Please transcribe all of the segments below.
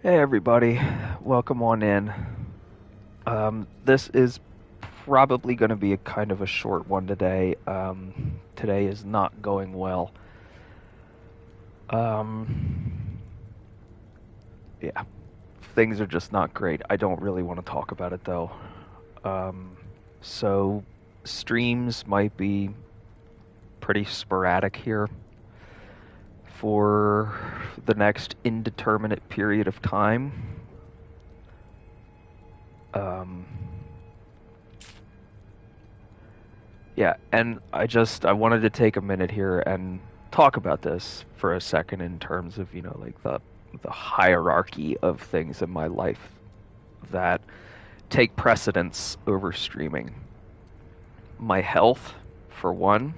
Hey everybody, welcome on in. This is probably going to be a kind of a short one today. Today is not going well. Um, yeah, things are just not great. I don't really want to talk about it though. Um, so streams might be pretty sporadic here for the next indeterminate period of time. Um, Yeah, and I wanted to take a minute here and talk about this for a second in terms of, like the hierarchy of things in my life that take precedence over streaming. My health, for one.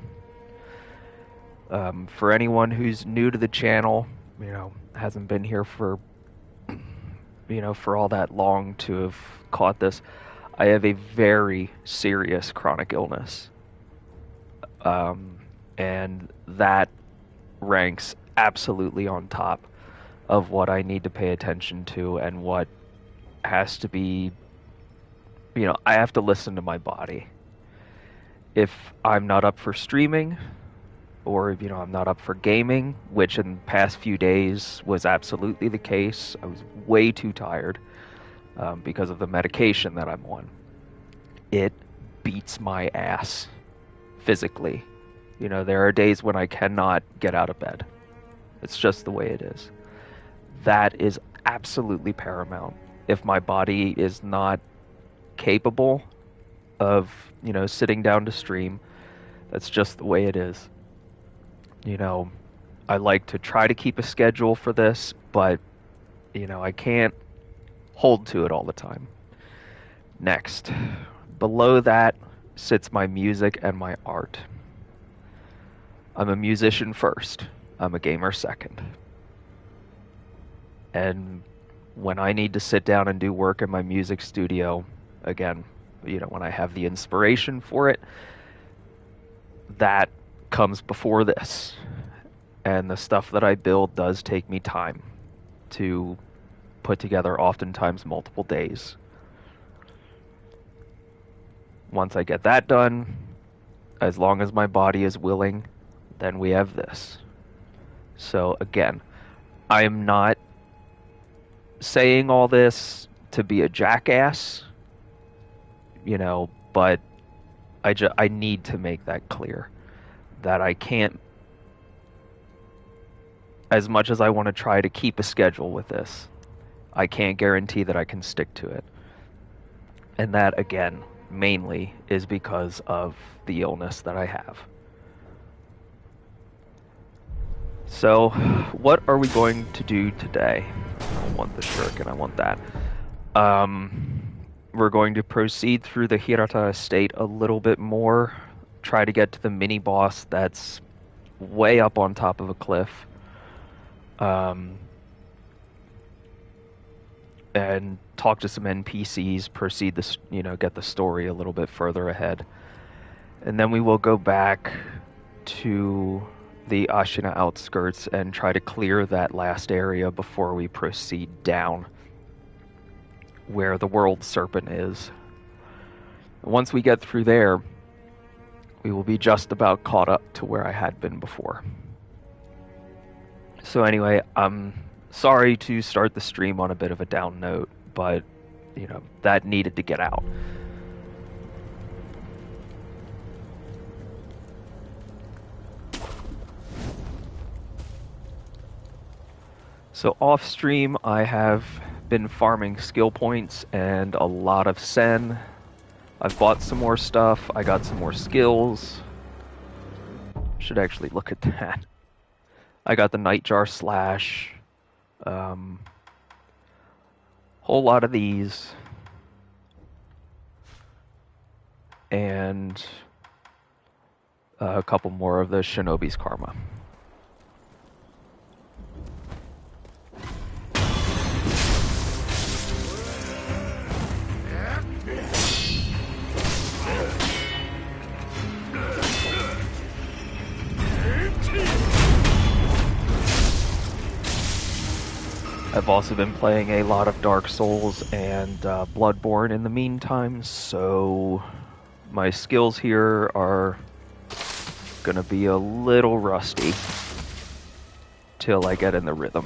For anyone who's new to the channel, hasn't been here for, for all that long to have caught this, I have a very serious chronic illness. And that ranks absolutely on top of what I need to pay attention to and what has to be, I have to listen to my body. If I'm not up for streaming, or if, I'm not up for gaming, which in the past few days was absolutely the case, I was way too tired because of the medication that I'm on. It beats my ass physically. There are days when I cannot get out of bed. It's just the way it is. That is absolutely paramount. If my body is not capable of, sitting down to stream, that's just the way it is. I like to try to keep a schedule for this, but, I can't hold to it all the time. Next, below that sits my music and my art. I'm a musician first. I'm a gamer second. And when I need to sit down and do work in my music studio, again, when I have the inspiration for it, that comes before this. And the stuff that I build does take me time to put together, oftentimes multiple days. Once I get that done, as long as my body is willing, then we have this. So again, I am not saying all this to be a jackass, but I need to make that clear that I can't, as much as I want to try to keep a schedule with this, I can't guarantee that I can stick to it. And that, again, mainly is because of the illness that I have. So, what are we going to do today? I want the shuriken, I want that. We're going to proceed through the Hirata estate a little bit more, try to get to the mini-boss that's way up on top of a cliff. And talk to some NPCs, proceed this, get the story a little bit further ahead. And then we will go back to the Ashina outskirts and try to clear that last area before we proceed down where the world Serpent is. Once we get through there, we will be just about caught up to where I had been before. So anyway, I'm sorry to start the stream on a bit of a down note, but, that needed to get out. So off stream, I have been farming skill points and a lot of sen. I've bought some more stuff. I got some more skills. Should actually look at that. I got the Nightjar Slash. Whole lot of these. And a couple more of the Shinobi's Karma. I I've also been playing a lot of Dark Souls and Bloodborne in the meantime, so my skills here are gonna be a little rusty till I get in the rhythm.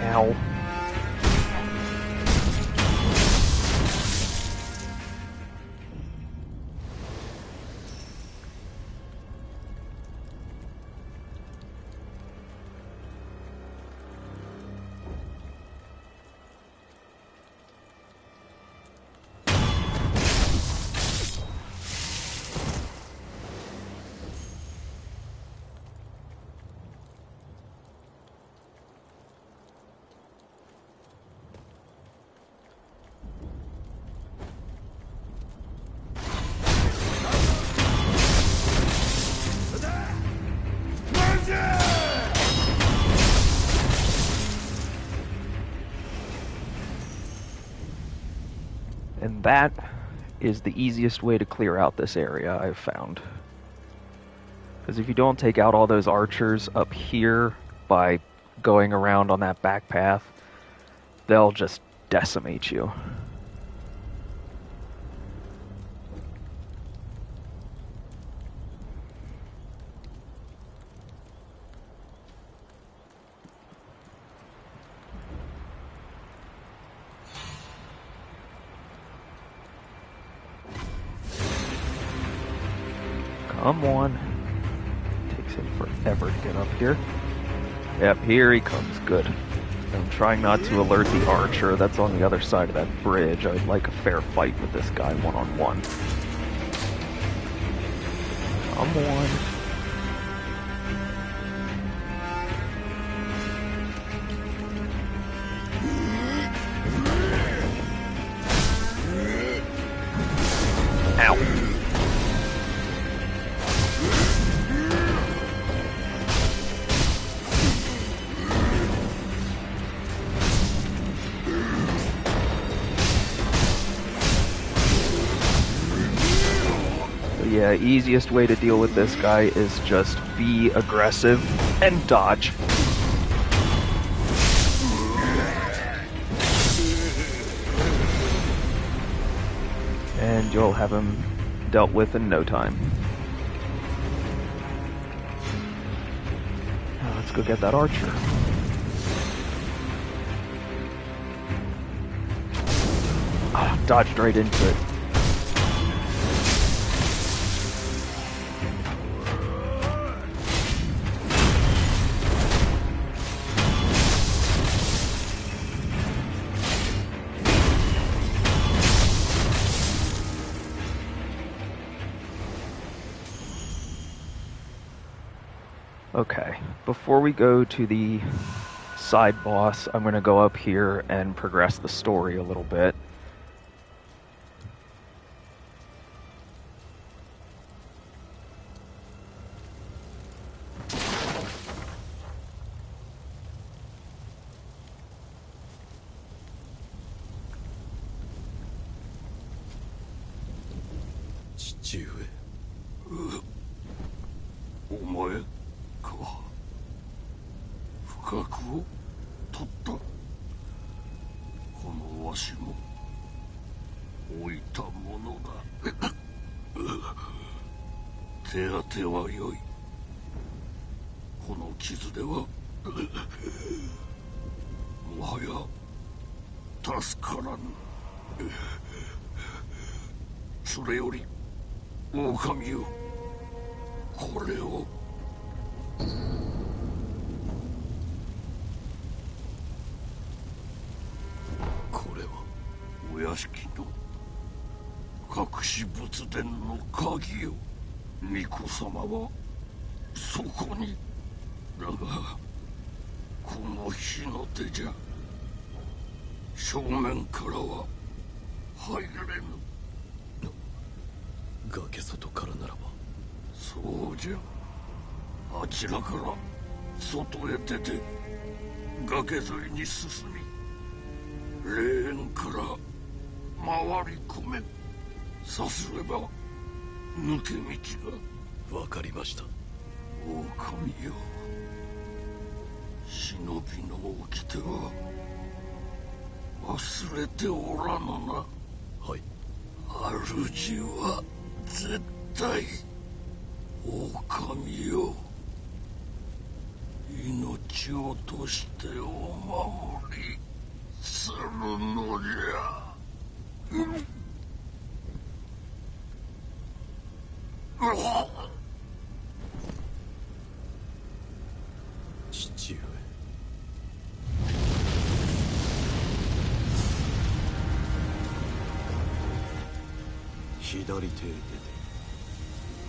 Ow. And that is the easiest way to clear out this area, I've found. Because if you don't take out all those archers up here by going around on that back path, they'll just decimate you. Come on. Takes him forever to get up here. Yep, here he comes. Good. I'm trying not to alert the archer that's on the other side of that bridge. I'd like a fair fight with this guy one-on-one. Come on. Ow. Yeah, easiest way to deal with this guy is just be aggressive and dodge. And you'll have him dealt with in no time. Now let's go get that archer. Ah, dodged right into it. Okay, before we go to the side boss, I'm going to go up here and progress the story a little bit. そうじゃ。あちらから外へ出て崖沿いに進み、霊園から回り込め。さすれば抜け道が。わかりました。狼よ、忍びの掟は忘れておらぬな。はい。主は絶対狼よ、命をとしてお守りするのじゃ。父上。左手へ出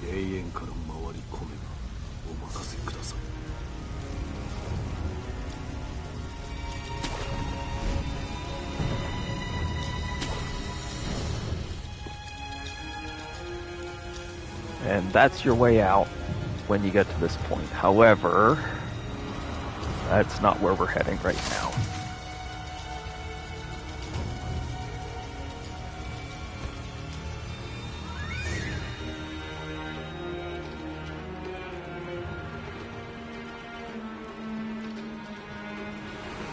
て霊園から回り込めばお任せください。And that's your way out when you get to this point. However, that's not where we're heading right now.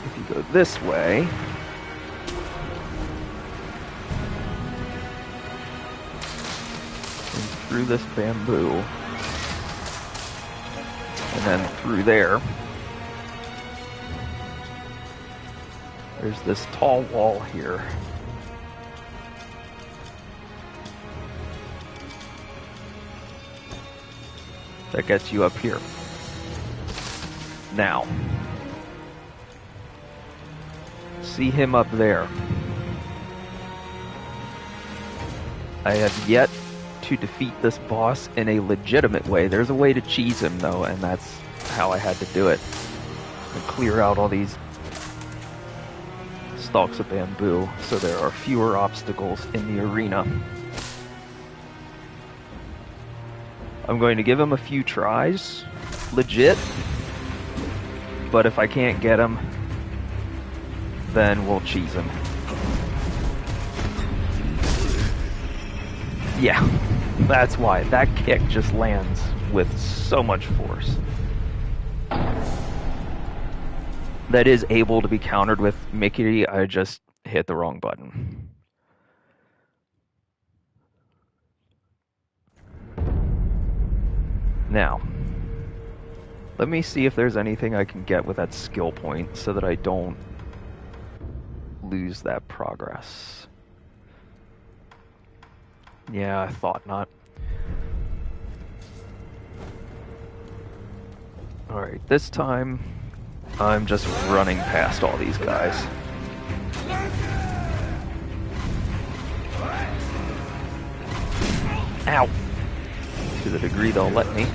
If you go this way, through this bamboo, and then through there, there's this tall wall here. That gets you up here. Now, see him up there. I have yet to defeat this boss in a legitimate way. There's a way to cheese him though, and that's how I had to do it. And clear out all these stalks of bamboo so there are fewer obstacles in the arena. I'm going to give him a few tries, legit, but if I can't get him, then we'll cheese him. Yeah, that's why. That kick just lands with so much force. That is able to be countered with Mickey. I just hit the wrong button. Now, let me see if there's anything I can get with that skill point so that I don't lose that progress. Yeah, I thought not. Alright, this time I'm just running past all these guys. Ow! To the degree they'll let me.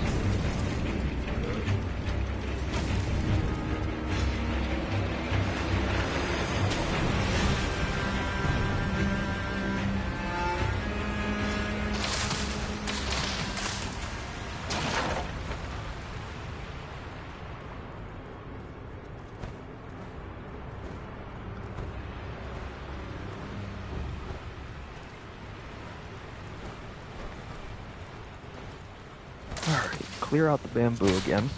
Alright, clear out the bamboo again.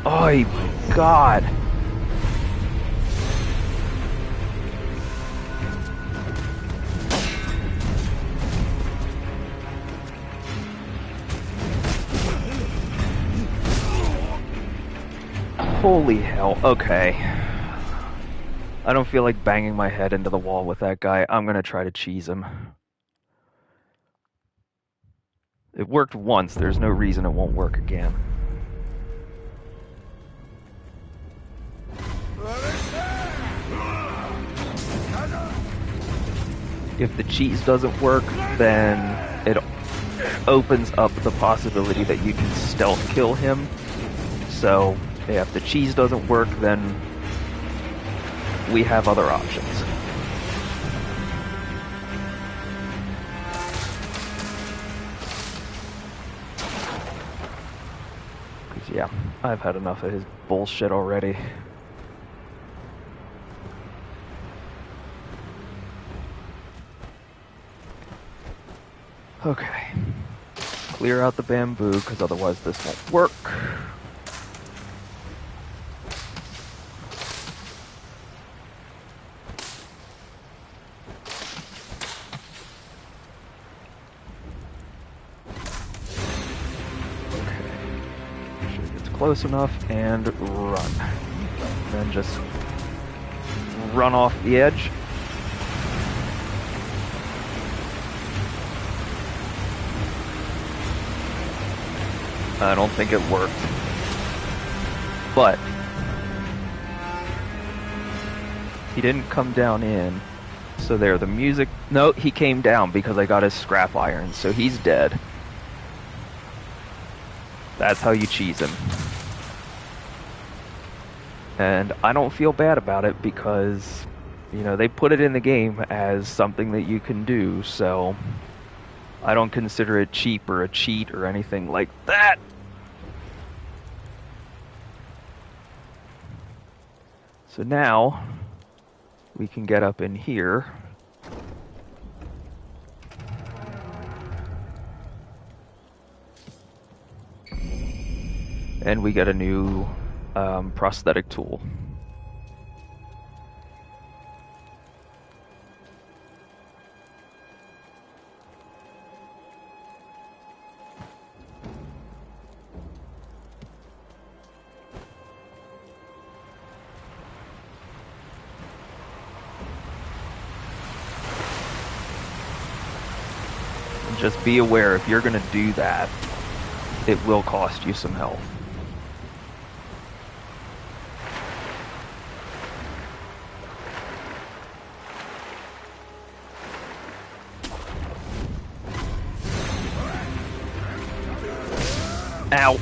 Oh my god! Holy hell, okay. I don't feel like banging my head into the wall with that guy. I'm gonna try to cheese him. It worked once, there's no reason it won't work again. If the cheese doesn't work, then it opens up the possibility that you can stealth kill him. So if the cheese doesn't work, then we have other options. Because yeah, I've had enough of his bullshit already. Okay. Clear out the bamboo, because otherwise this won't work. Okay. Make sure it gets close enough, and run. Then just run off the edge. I don't think it worked. But he didn't come down in. So there, the music... No, he came down because I got his scrap iron, so he's dead. That's how you cheese him. And I don't feel bad about it because, you know, they put it in the game as something that you can do, so... I don't consider it cheap or a cheat or anything like that. So now we can get up in here. And we get a new prosthetic tool. Just be aware, if you're going to do that, it will cost you some health. Ow.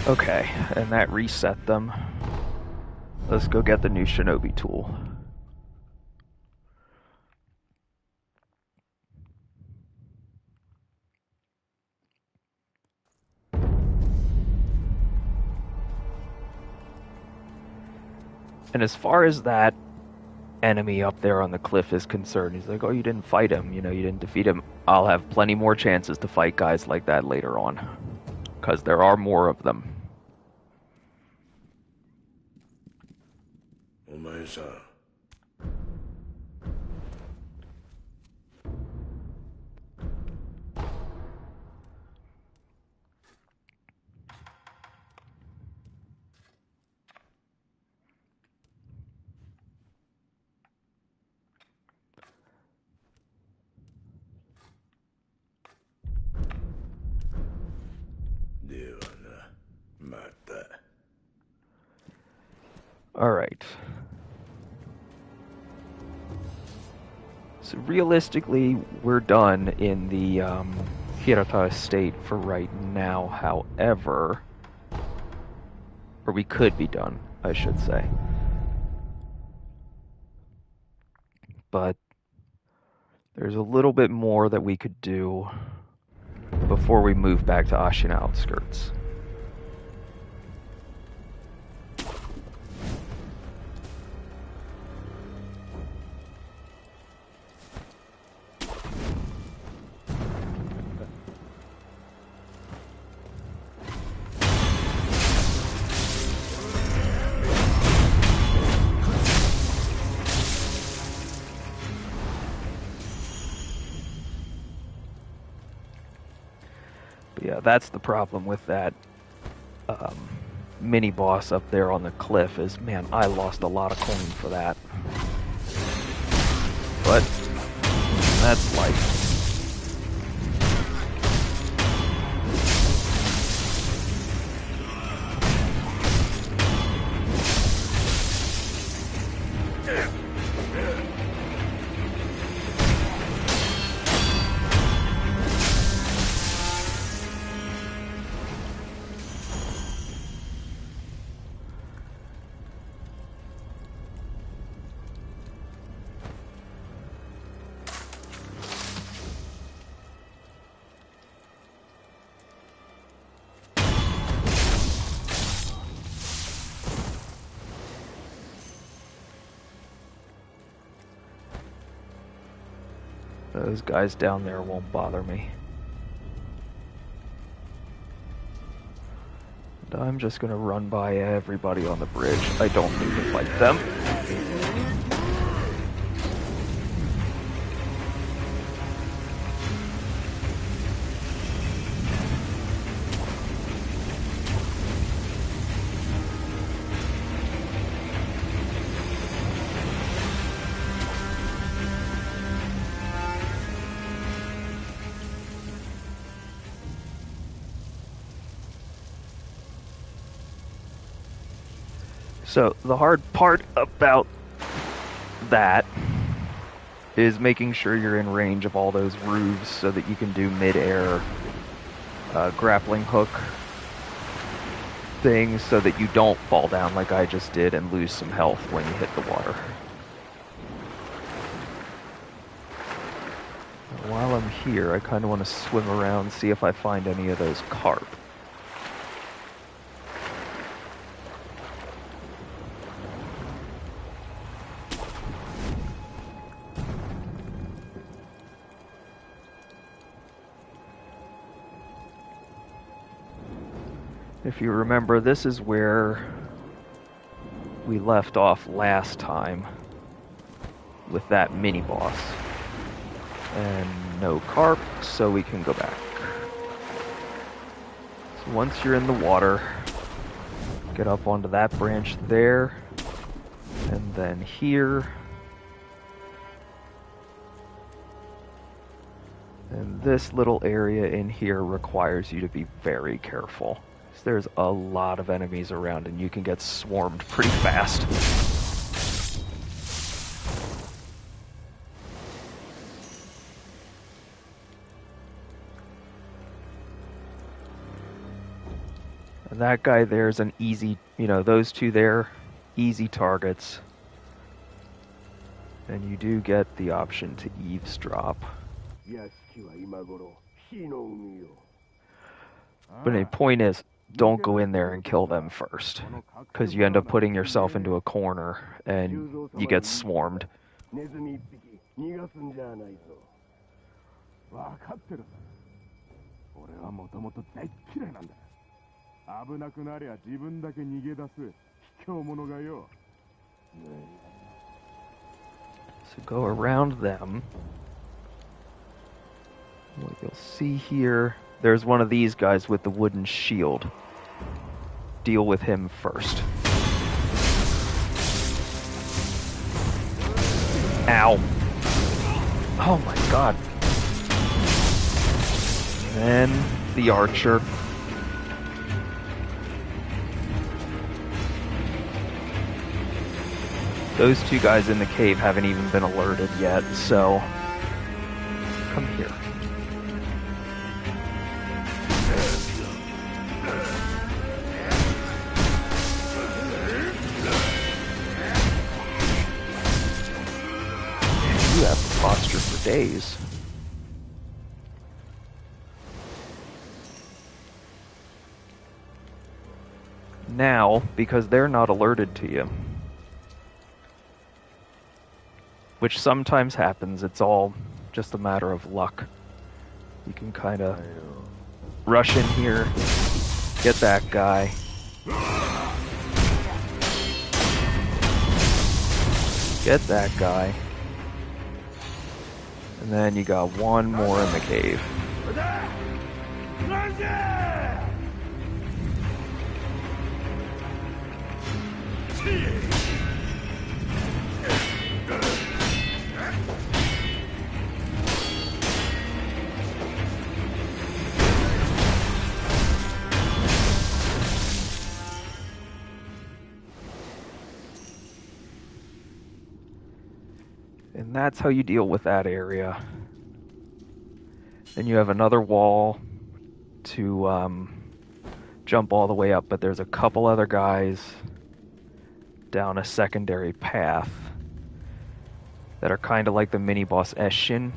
Okay, and that reset them. Let's go get the new shinobi tool. And as far as that enemy up there on the cliff is concerned, he's like, oh, you didn't fight him, you know, you didn't defeat him. I'll have plenty more chances to fight guys like that later on. Because there are more of them. お前さん Alright. So realistically, we're done in the Hirata estate for right now, however... Or we could be done, I should say. But there's a little bit more that we could do before we move back to Ashina outskirts. Yeah, that's the problem with that mini boss up there on the cliff is, man, I lost a lot of coin for that. But that's life. Those guys down there won't bother me. And I'm just gonna run by everybody on the bridge. I don't need to fight them. So the hard part about that is making sure you're in range of all those roofs so that you can do mid-air grappling hook things so that you don't fall down like I just did and lose some health when you hit the water. While I'm here, I kind of want to swim around, see if I find any of those carp. If you remember, this is where we left off last time with that mini-boss. And no carp, so we can go back. So once you're in the water, get up onto that branch there, and then here. And this little area in here requires you to be very careful. There's a lot of enemies around and you can get swarmed pretty fast. And that guy there's an easy, those two there, easy targets. And you do get the option to eavesdrop. But the point is, don't go in there and kill them first, because you end up putting yourself into a corner and you get swarmed. So go around them. What you'll see here, there's one of these guys with the wooden shield. Deal with him first. Ow. Oh my god. And then the archer. Those two guys in the cave haven't even been alerted yet, so come here. You have the posture for days. Now, because they're not alerted to you, which sometimes happens, it's all just a matter of luck. You can kind of rush in here, get that guy. Get that guy. And then you got one more in the cave. And that's how you deal with that area. Then you have another wall to jump all the way up, but there's a couple other guys down a secondary path that are kind of like the mini-boss Ashina.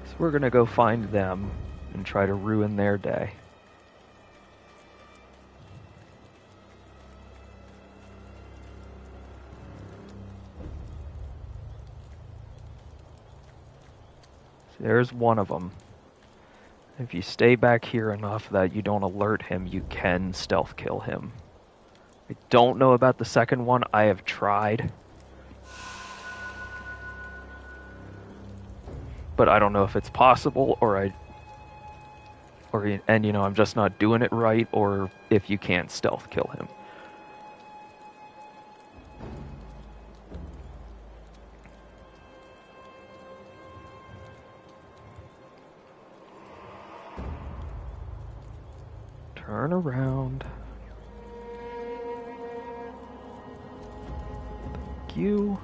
So we're going to go find them and try to ruin their day. There's one of them. If you stay back here enough that you don't alert him, you can stealth kill him. I don't know about the second one. I have tried. But I don't know if it's possible, and you know, I'm just not doing it right, or if you can't stealth kill him. Turn around. Thank you.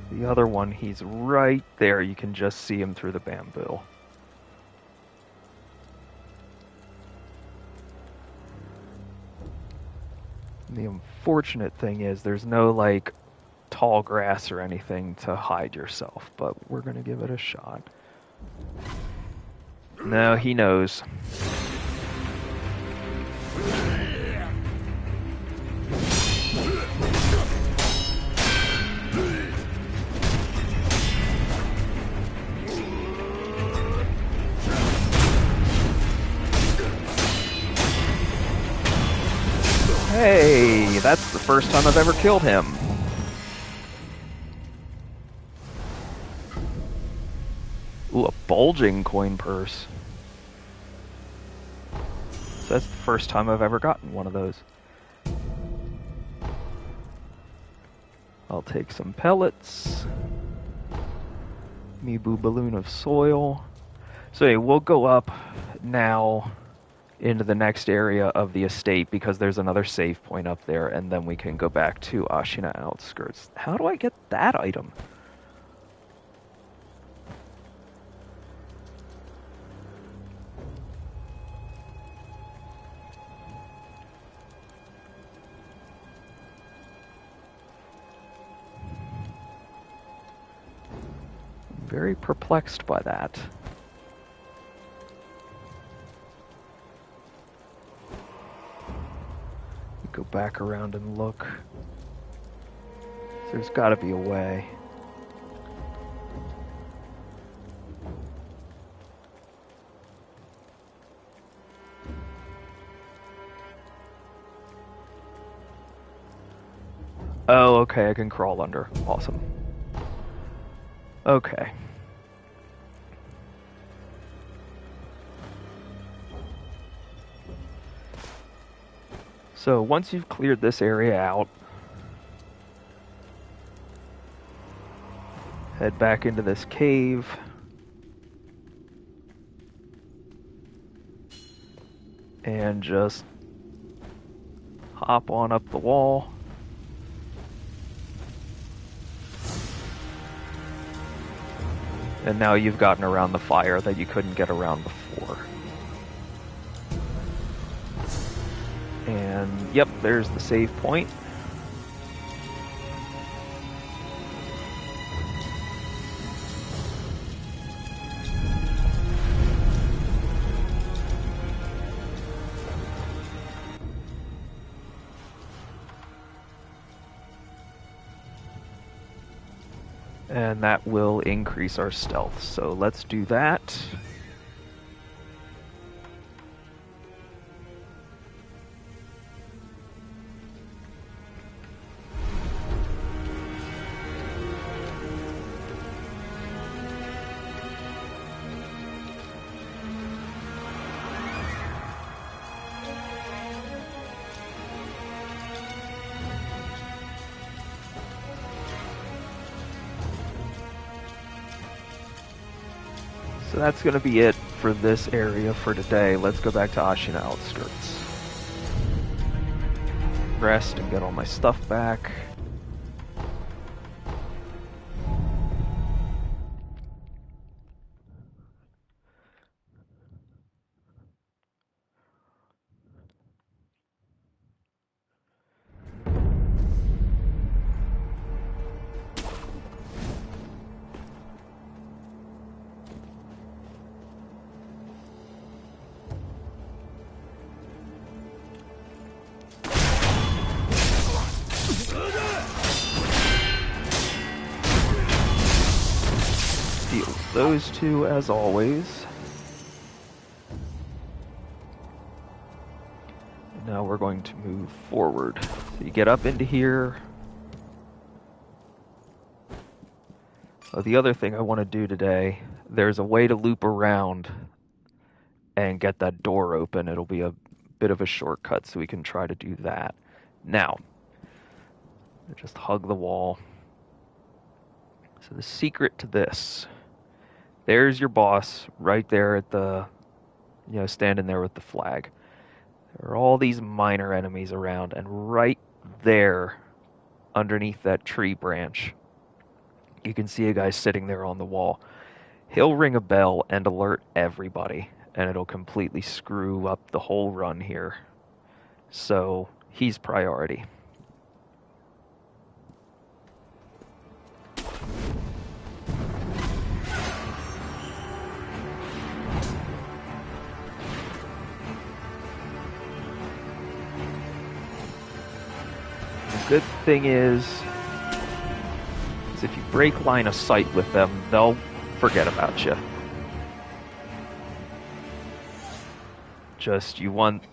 The other one, he's right there. You can just see him through the bamboo. The unfortunate thing is there's no, like, tall grass or anything to hide yourself, but we're gonna give it a shot. No, he knows. Hey, that's the first time I've ever killed him. Ooh, a bulging coin purse. So that's the first time I've ever gotten one of those. I'll take some pellets. Meeboo balloon of soil. So yeah, we'll go up now into the next area of the estate because there's another save point up there, and then we can go back to Ashina outskirts. How do I get that item? I'm very perplexed by that. Go back around and look. There's got to be a way. Oh, okay, I can crawl under. Awesome. Okay. So once you've cleared this area out, head back into this cave. And just hop on up the wall. And now you've gotten around the fire that you couldn't get around before. And yep, there's the save point. And that will increase our stealth. So let's do that. So that's going to be it for this area for today. Let's go back to Ashina outskirts. Rest and get all my stuff back. those two as always. And now we're going to move forward. So you get up into here. Oh, the other thing I want to do today, there's a way to loop around and get that door open. It'll be a bit of a shortcut, so we can try to do that. Now, just hug the wall. So the secret to this, there's your boss right there at the, standing there with the flag. There are all these minor enemies around, and right there, underneath that tree branch, you can see a guy sitting there on the wall. He'll ring a bell and alert everybody, and it'll completely screw up the whole run here. So he's priority. The good thing is if you break line of sight with them, they'll forget about you. Just you want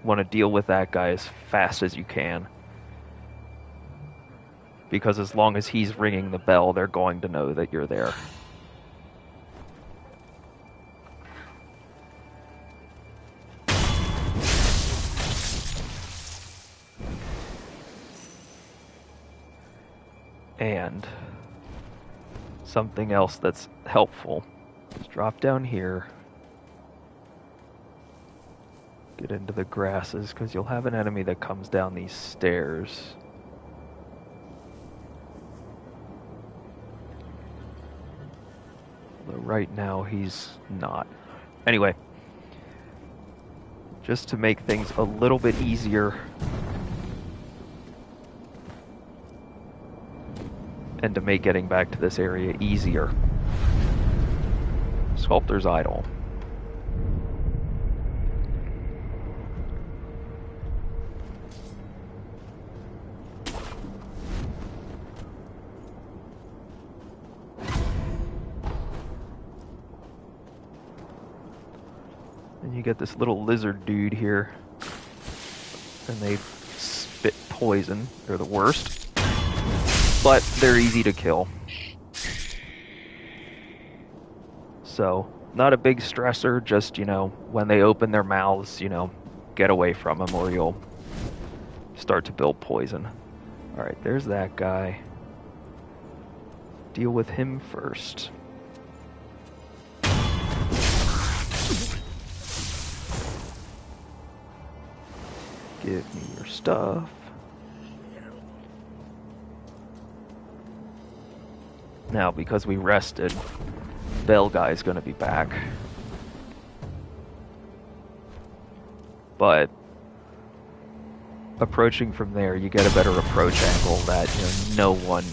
to deal with that guy as fast as you can, because as long as he's ringing the bell, they're going to know that you're there. And something else that's helpful is drop down here, get into the grasses, because you'll have an enemy that comes down these stairs. Although right now he's not. Anyway, just to make things a little bit easier, and to make getting back to this area easier, Sculptor's Idol. And you get this little lizard dude here, and they spit poison. They're the worst, but they're easy to kill. So, not a big stressor, just, when they open their mouths, get away from them or you'll start to build poison. Alright, there's that guy. Deal with him first. Give me your stuff. Now, because we rested, Bell Guy's gonna be back. But approaching from there, you get a better approach angle that no one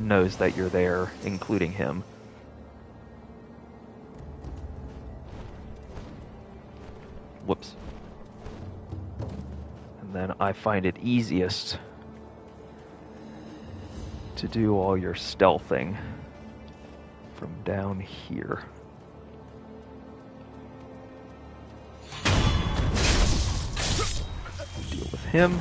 knows that you're there, including him. Whoops. And then I find it easiest to do all your stealthing from down here. Deal with him.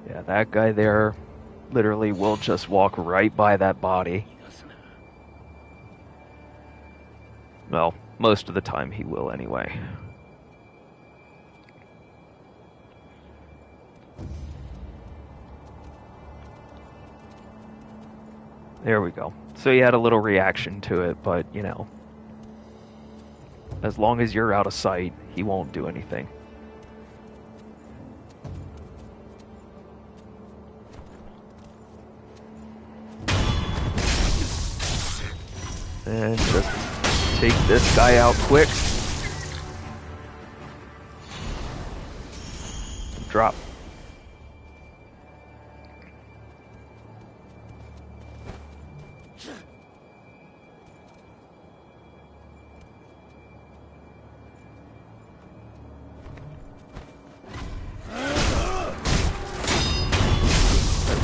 Yeah, that guy there literally will just walk right by that body. Well, most of the time he will anyway. There we go. So he had a little reaction to it, but, as long as you're out of sight, he won't do anything. And just take this guy out quick. Drop.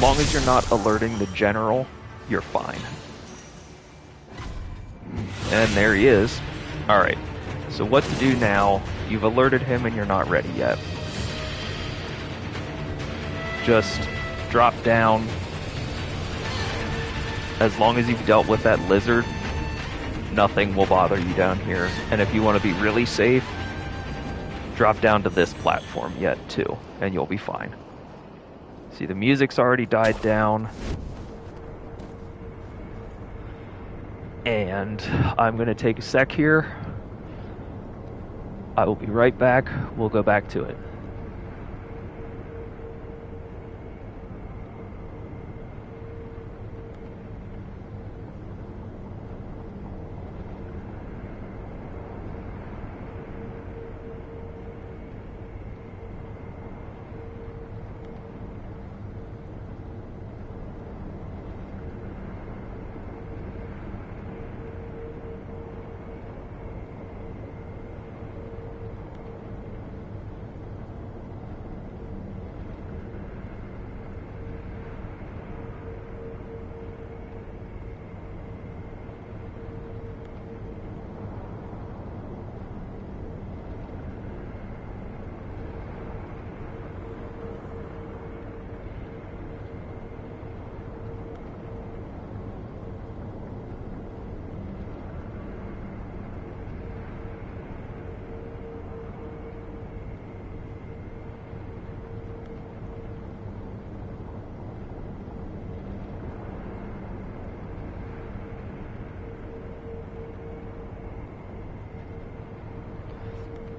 long as you're not alerting the general, you're fine. And there he is. Alright, so what to do now? You've alerted him and you're not ready yet. Just drop down. As long as you've dealt with that lizard, nothing will bother you down here. And if you want to be really safe, drop down to this platform yet too, and you'll be fine. See, the music's already died down. And I'm going to take a sec here. I will be right back. We'll go back to it.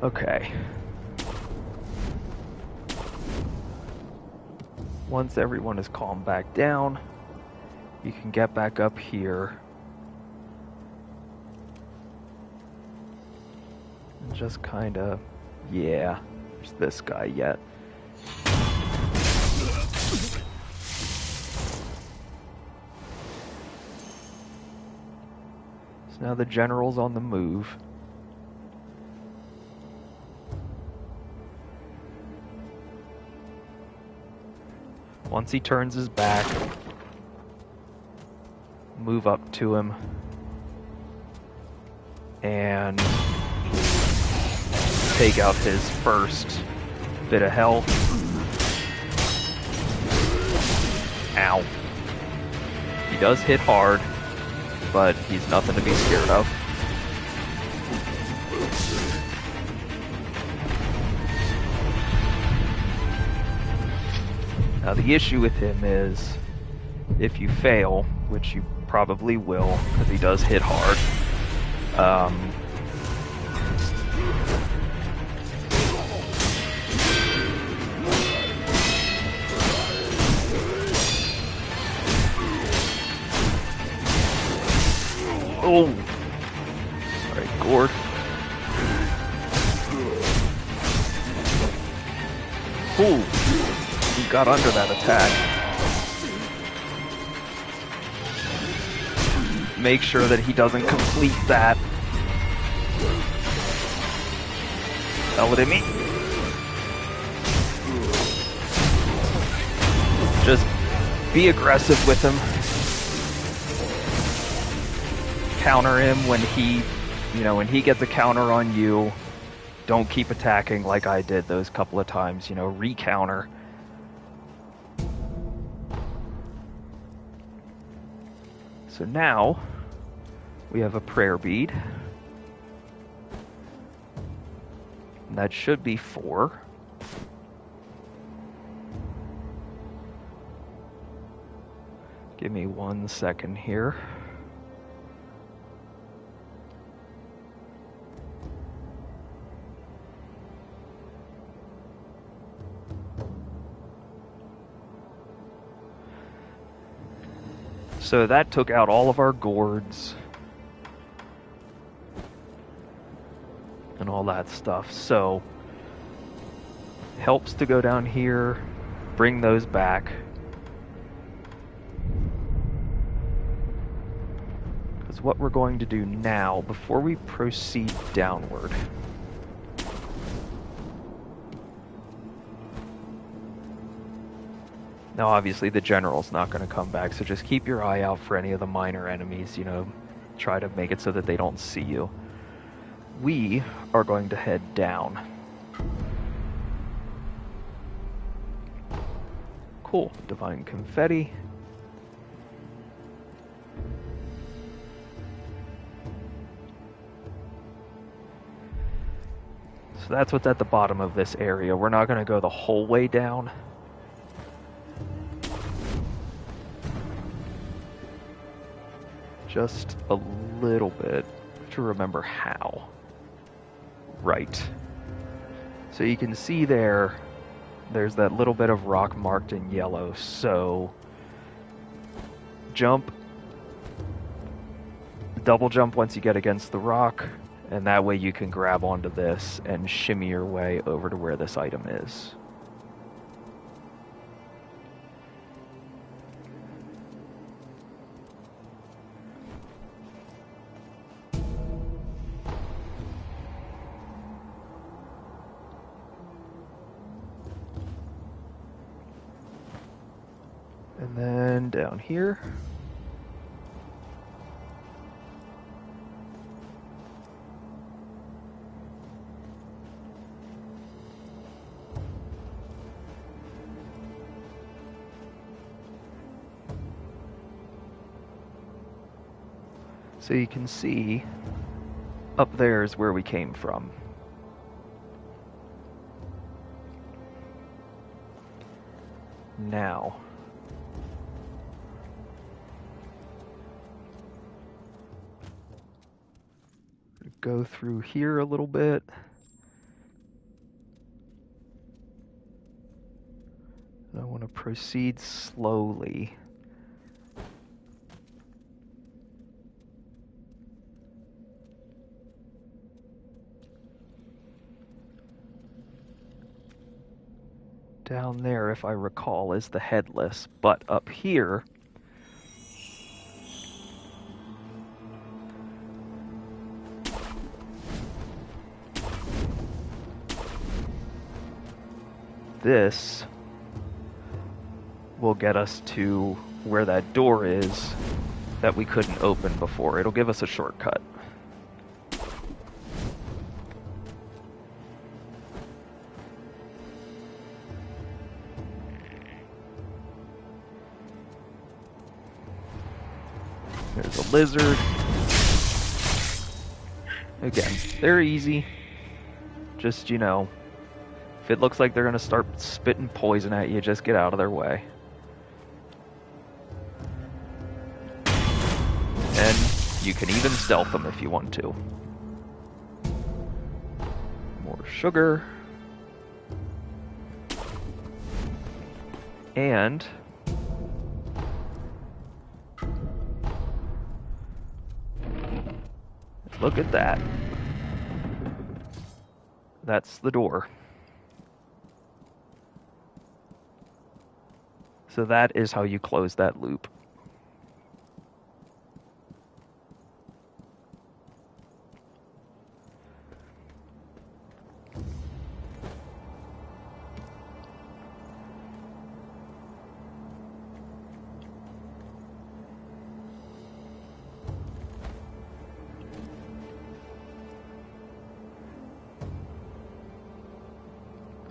Okay. Once everyone is calmed back down, you can get back up here. And just kind of, yeah, there's this guy yet. So now the general's on the move. Once he turns his back, move up to him and take out his first bit of health. Ow. He does hit hard, but he's nothing to be scared of. Now the issue with him is, if you fail, which you probably will, because he does hit hard, oh! Alright, gourd. Ooh! He got under that attack. Make sure that he doesn't complete that. Hell with me. Just be aggressive with him. Counter him when he gets a counter on you. Don't keep attacking like I did those couple of times, re-counter. So now, we have a prayer bead. And that should be 4. Give me 1 second here. So that took out all of our gourds and all that stuff. So helps to go down here, bring those back. Because what we're going to do now, before we proceed downward, Now, obviously, the general's not going to come back, so just keep your eye out for any of the minor enemies, you know, try to make it so that they don't see you. We are going to head down. Cool. Divine confetti. So that's what's at the bottom of this area. We're not going to go the whole way down. Just a little bit to remember how. Right. So you can see there's that little bit of rock marked in yellow. So jump, double jump once you get against the rock, and that way you can grab onto this and shimmy your way over to where this item is. And then down here. So you can see up there is where we came from. Now, go through here a little bit. And I want to proceed slowly. Down there, if I recall, is the headless, but up here this will get us to where that door is that we couldn't open before. It'll give us a shortcut. There's a lizard. Again, they're easy. Just, you know, if it looks like they're going to start spitting poison at you, just get out of their way. And you can even stealth them if you want to. More sugar. And look at that. That's the door. So that is how you close that loop.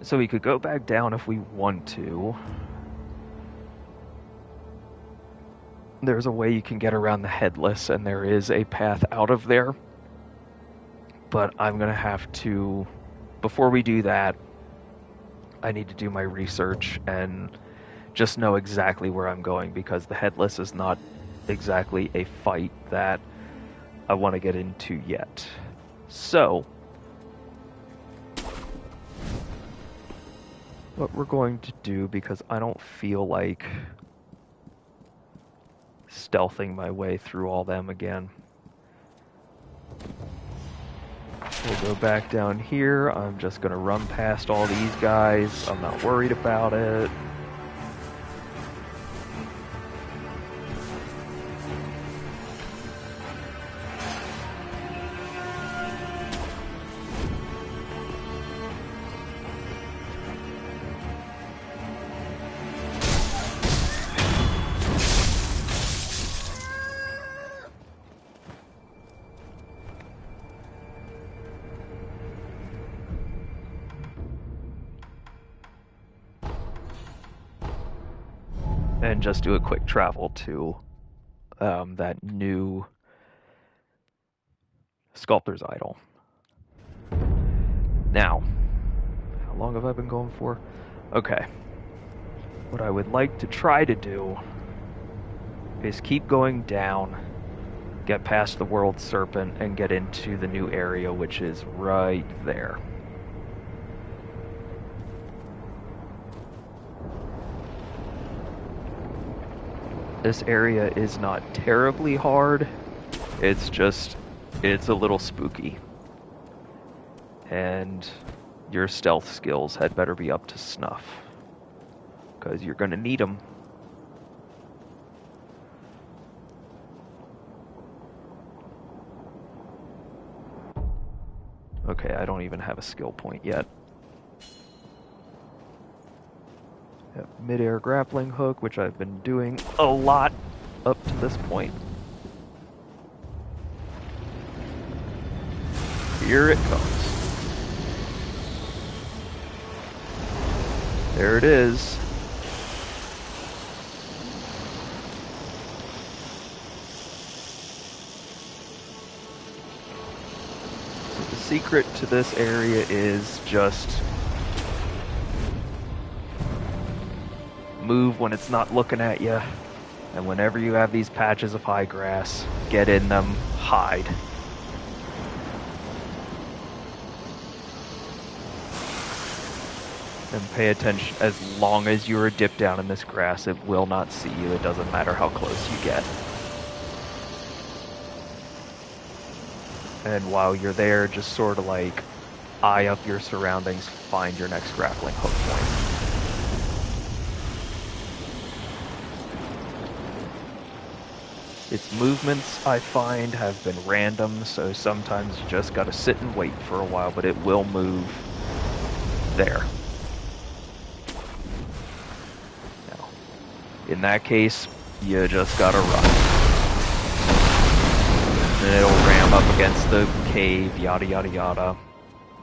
So we could go back down if we want to. There's a way you can get around the headless, and there is a path out of there. But I'm going to have to, before we do that, I need to do my research and just know exactly where I'm going, because the headless is not exactly a fight that I want to get into yet. So what we're going to do, because I don't feel like stealthing my way through all them again. We'll go back down here. I'm just going to run past all these guys. I'm not worried about it. and just do a quick travel to that new sculptor's idol. Now, how long have I been going for? Okay. What I would like to try to do is keep going down, get past the world serpent, and get into the new area, which is right there. This area is not terribly hard, it's a little spooky. And your stealth skills had better be up to snuff, because you're going to need them. Okay, I don't even have a skill point yet. Mid-air grappling hook, which I've been doing a lot up to this point. Here it comes. There it is. So the secret to this area is just move when it's not looking at you, and whenever you have these patches of high grass, get in them, hide. And pay attention. As long as you are dipped down in this grass, it will not see you. It doesn't matter how close you get. And while you're there, just sort of like eye up your surroundings, find your next grappling hook point. Its movements, I find, have been random, so sometimes you just gotta sit and wait for a while, but it will move there. Now, in that case, you just gotta run. Then it'll ram up against the cave, yada yada yada.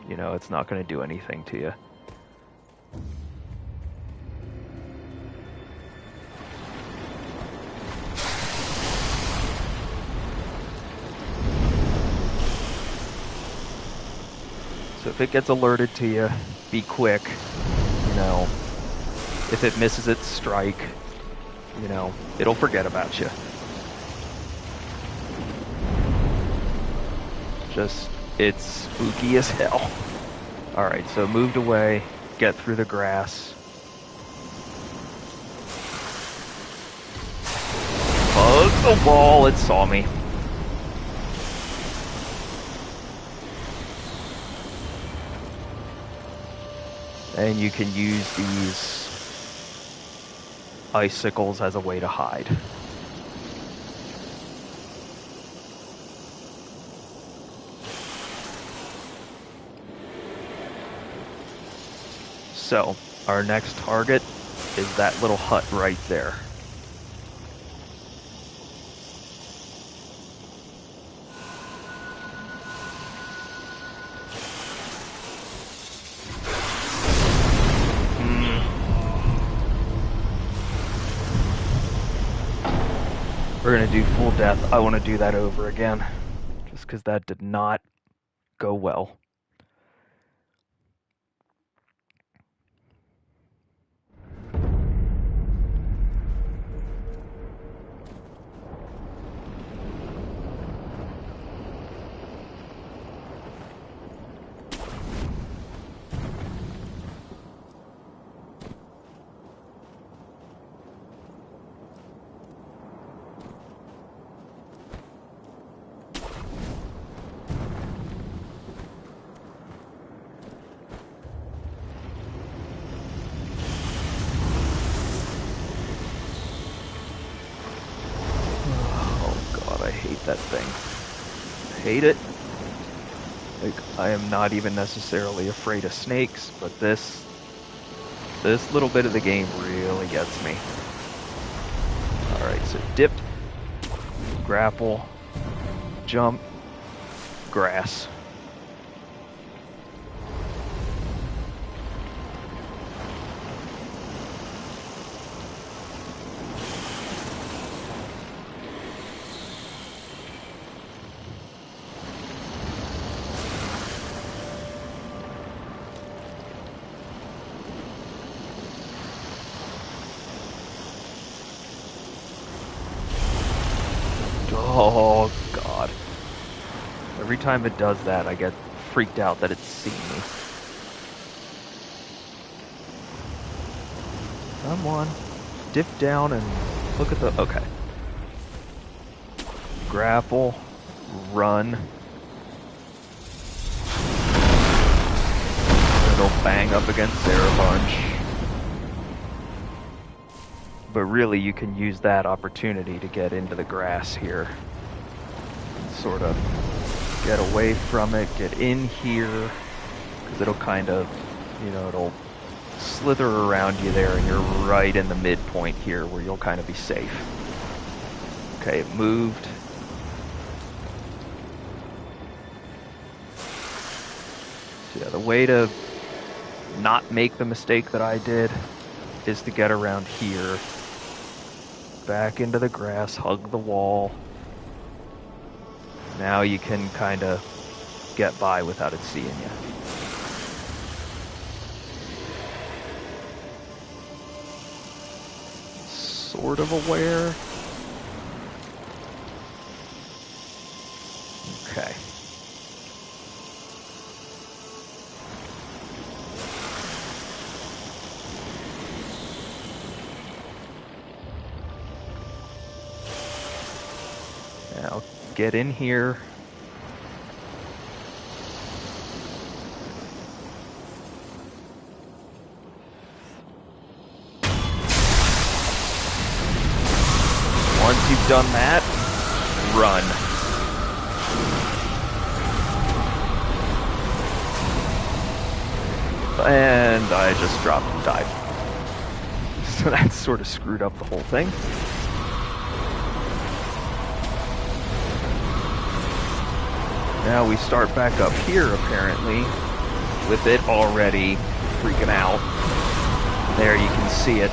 You know, it's not gonna do anything to you. So if it gets alerted to you, be quick. You know, if it misses its strike, you know, it'll forget about you. Just, it's spooky as hell. Alright, so moved away, get through the grass. Hug the wall, it saw me. And you can use these icicles as a way to hide. So, our next target is that little hut right there. We're gonna do full death. I want to do that over again, just because that did not go well. That thing. I hate it. Like, I am not even necessarily afraid of snakes, but this little bit of the game really gets me. Alright, so dip, grapple, jump, grass. time it does that, I get freaked out that it's seeing me. Come on. Dip down and look at the... Okay. Grapple. Run. And it'll bang up against there a bunch. But really, you can use that opportunity to get into the grass here. Sort of get away from it, get in here, because it'll kind of, you know, it'll slither around you there, and you're right in the midpoint here where you'll kind of be safe. Okay, it moved. So yeah, the way to not make the mistake that I did is to get around here, back into the grass, hug the wall. Now you can kind of get by without it seeing you. Sort of aware. Okay. Now get in here. Once you've done that, run. And I just dropped and died. So that sort of screwed up the whole thing. Now we start back up here, apparently, with it already freaking out. There you can see it.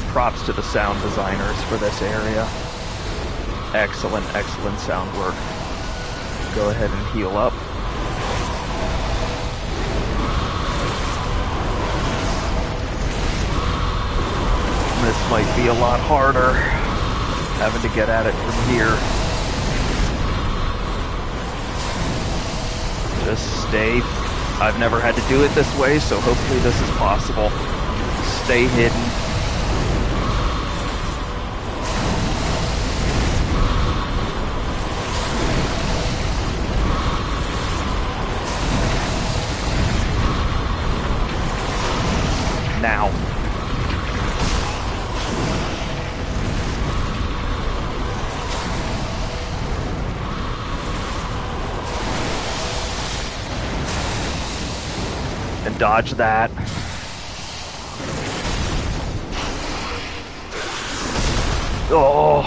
Props to the sound designers for this area. Excellent, excellent sound work. Go ahead and heal up. This might be a lot harder, having to get at it from here. Just stay. I've never had to do it this way, so hopefully this is possible. Stay hidden. Now. And dodge that. Oh.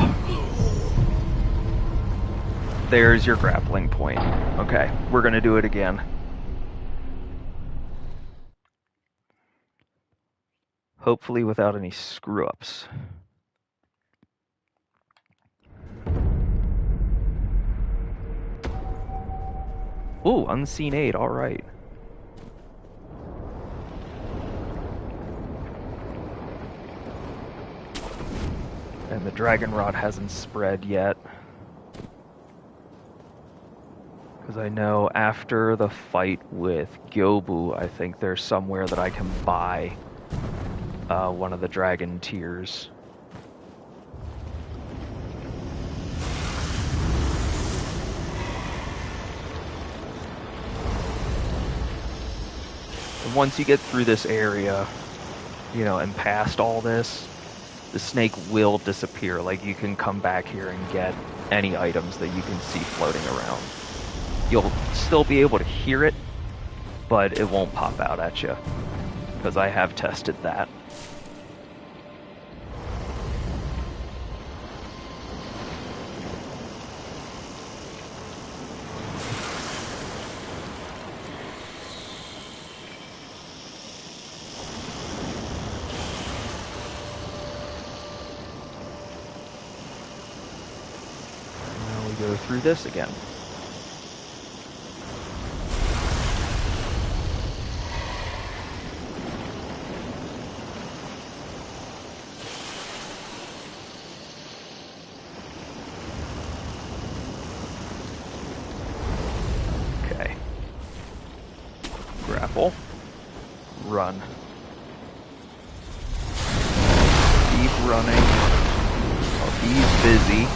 There's your grappling point. Okay, we're gonna do it again. Hopefully without any screw-ups. Ooh, unseen aid, alright. And the dragon rod hasn't spread yet. Because I know after the fight with Gyobu, I think there's somewhere that I can buy one of the dragon tears. And once you get through this area, you know, and past all this, the snake will disappear. Like, you can come back here and get any items that you can see floating around. You'll still be able to hear it, but it won't pop out at you, because I have tested that. Go through this again. careful. Run. Keep running. While he's busy,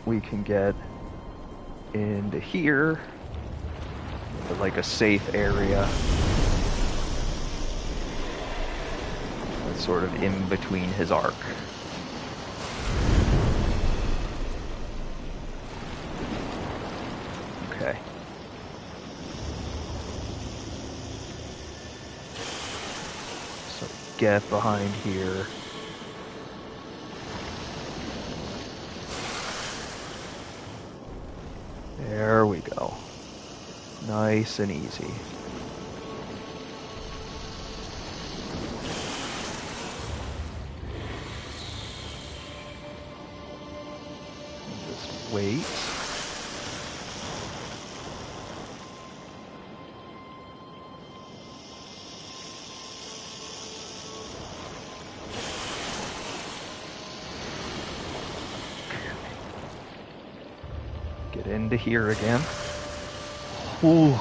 we can get into here, to like a safe area. That's sort of in between his arc. Okay. So get behind here. There we go. Nice and easy. Just wait. Get into here again. Ooh.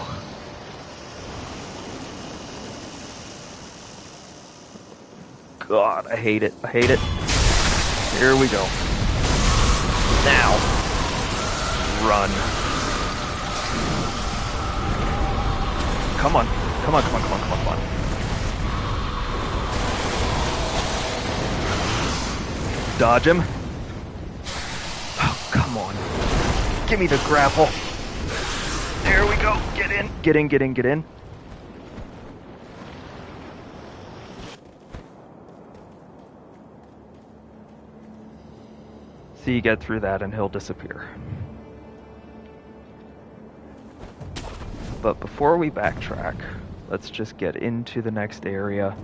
God, I hate it. I hate it. Here we go. Now. Run. Come on. Come on, come on, come on, come on, come on. Dodge him. Oh, come on. Give me the grapple. There we go. Get in. Get in, get in, get in. See, you get through that and he'll disappear. But before we backtrack, let's just get into the next area,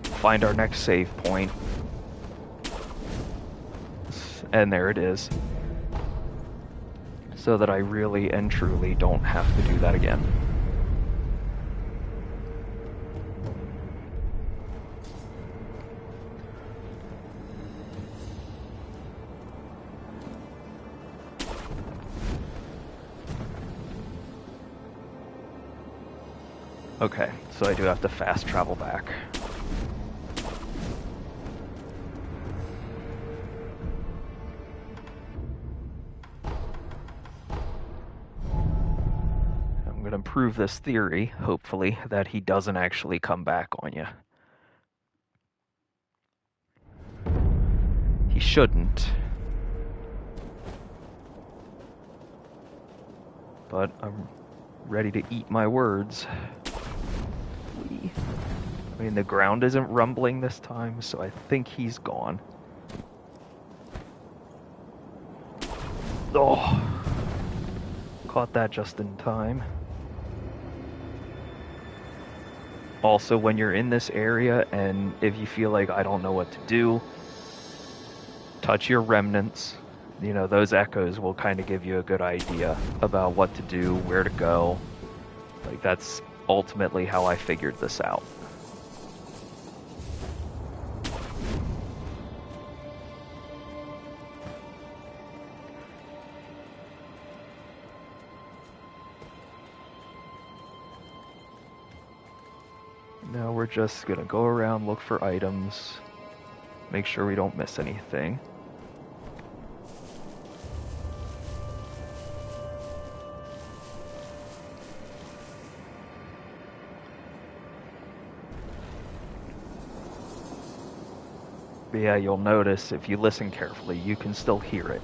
find our next save point. And there it is. So that I really and truly don't have to do that again. Okay, so I do have to fast travel back. I'm going to prove this theory, hopefully, that he doesn't actually come back on you. He shouldn't. But I'm ready to eat my words. I mean, the ground isn't rumbling this time, so I think he's gone. Oh! Caught that just in time. Also, when you're in this area, and if you feel like I don't know what to do, touch your remnants. You know, those echoes will kind of give you a good idea about what to do, where to go. Like, that's ultimately how I figured this out. Now we're just gonna go around, look for items, make sure we don't miss anything. But yeah, you'll notice if you listen carefully, you can still hear it.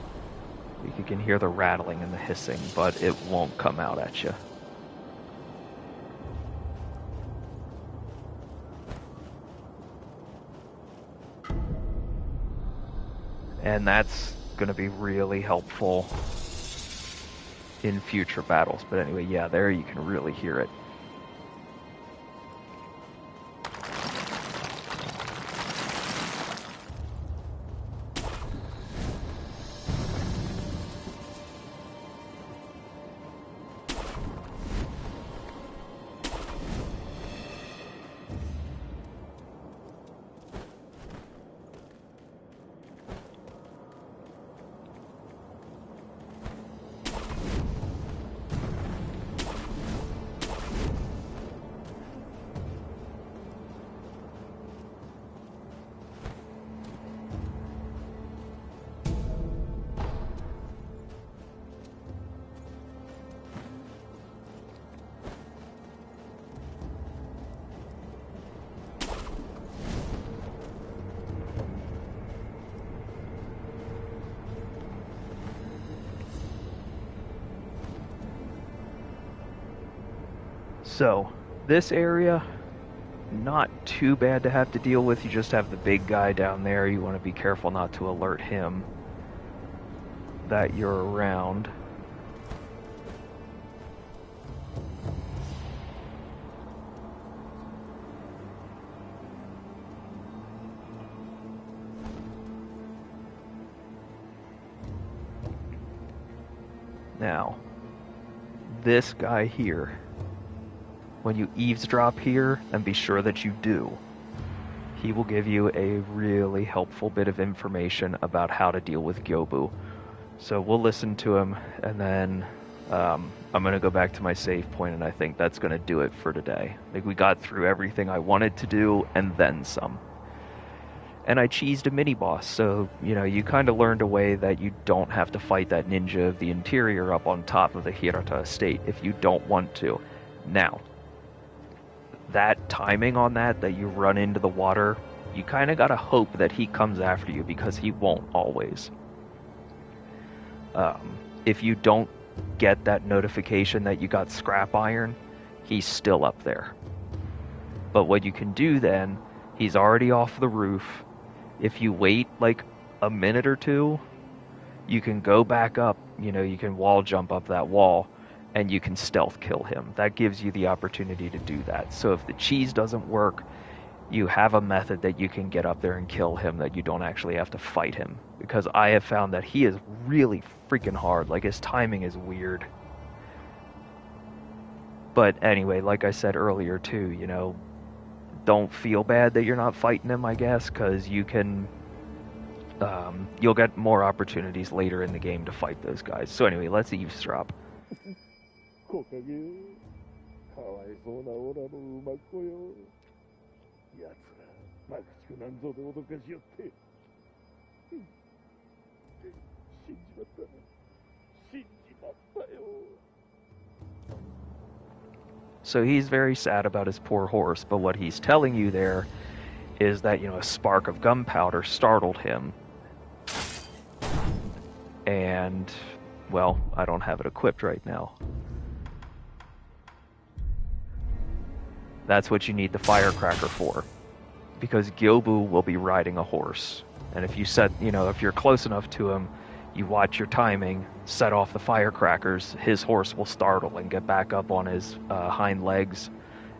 You can hear the rattling and the hissing, but it won't come out at you. And that's going to be really helpful in future battles. But anyway, yeah, there you can really hear it. So, this area, not too bad to have to deal with. You just have the big guy down there. You want to be careful not to alert him that you're around. Now, this guy here, when you eavesdrop here, and be sure that you do, he will give you a really helpful bit of information about how to deal with Gyobu. So we'll listen to him, and then I'm going to go back to my save point, and I think that's going to do it for today. Like, we got through everything I wanted to do, and then some. And I cheesed a mini-boss, so, you know, you kind of learned a way that you don't have to fight that ninja of the interior up on top of the Hirata estate if you don't want to. Now, that timing on that you run into the water, you kind of gotta hope that he comes after you, because he won't always. If you don't get that notification that you got scrap iron, he's still up there. But what you can do then, he's already off the roof. If you wait like a minute or two, you can go back up, you know, you can wall jump up that wall, and you can stealth kill him. That gives you the opportunity to do that. So if the cheese doesn't work, you have a method that you can get up there and kill him, that you don't actually have to fight him. Because I have found that he is really freaking hard. Like, his timing is weird. But anyway, like I said earlier too, you know, don't feel bad that you're not fighting him, I guess, because you can, you'll get more opportunities later in the game to fight those guys. So anyway, let's eavesdrop. So he's very sad about his poor horse, but what he's telling you there is that, you know, a spark of gunpowder startled him. And, well, I don't have it equipped right now. That's what you need the firecracker for. Because Gyobu will be riding a horse. And if you set, you know, if you're close enough to him, you watch your timing, set off the firecrackers, his horse will startle and get back up on his hind legs,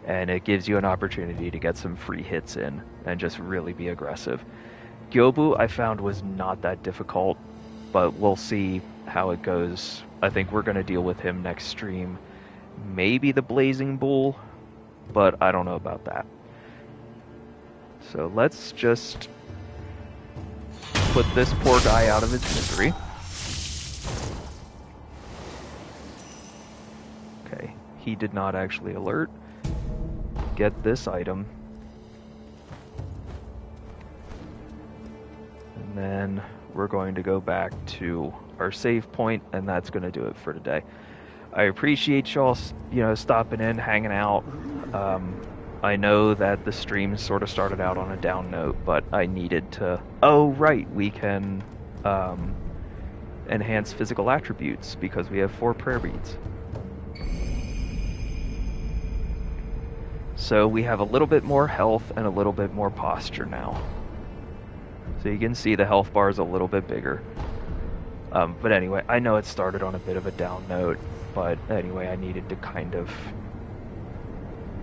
and it gives you an opportunity to get some free hits in and just really be aggressive. Gyobu, I found, was not that difficult, but we'll see how it goes. I think we're going to deal with him next stream. Maybe the Blazing Bull, but I don't know about that. So let's just put this poor guy out of his misery. Okay, he did not actually alert. Get this item. And then we're going to go back to our save point, and that's going to do it for today. I appreciate y'all, you know, stopping in, hanging out. I know that the stream sort of started out on a down note, but I needed to... Oh, right, we can enhance physical attributes because we have 4 prayer beads. So we have a little bit more health and a little bit more posture now. So you can see the health bar is a little bit bigger. But anyway, I know it started on a bit of a down note, but anyway, I needed to kind of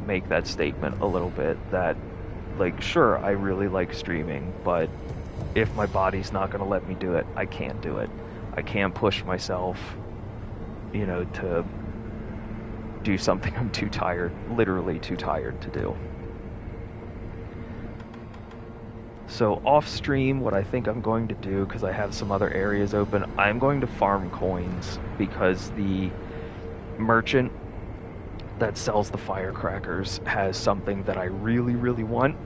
make that statement a little bit that, like, sure, I really like streaming, but if my body's not going to let me do it, I can't do it. I can't push myself, you know, to do something I'm too tired, literally too tired to do. So off stream, what I think I'm going to do, because I have some other areas open, I'm going to farm coins, because the merchant that sells the firecrackers has something that I really, really want,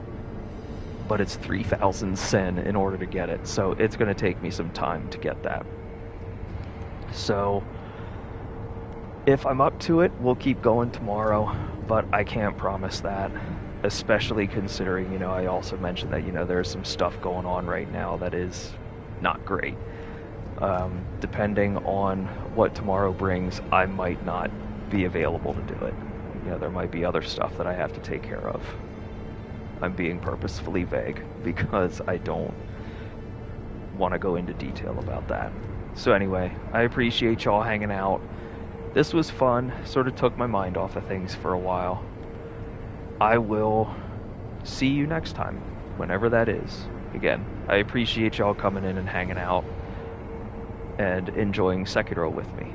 but it's 3,000 sen in order to get it, so it's going to take me some time to get that. So if I'm up to it, we'll keep going tomorrow, but I can't promise that, especially considering, you know, I also mentioned that, you know, there's some stuff going on right now that is not great. Depending on what tomorrow brings, I might not be available to do it. there might be other stuff that I have to take care of. I'm being purposefully vague because I don't want to go into detail about that. So anyway, I appreciate y'all hanging out. This was fun, sort of took my mind off of things for a while. I will see you next time, whenever that is. Again, I appreciate y'all coming in and hanging out and enjoying Sekiro with me.